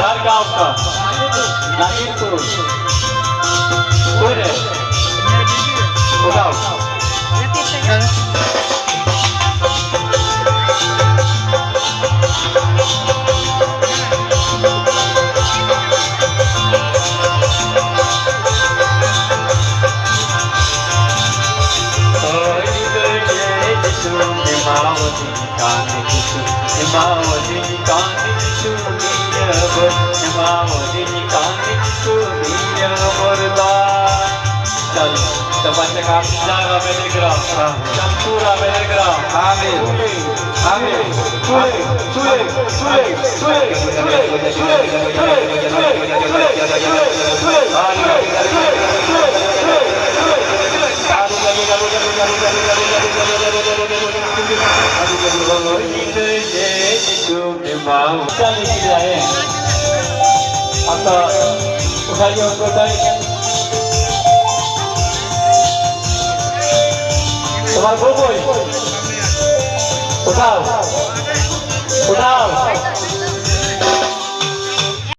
घर गाँव का नागिरपुर कोई रे उठाओ Temannya kami jaga Telegram, campura Telegram. Amin, amin. Atau usaha untuk তোমার বই উঠাও উঠাও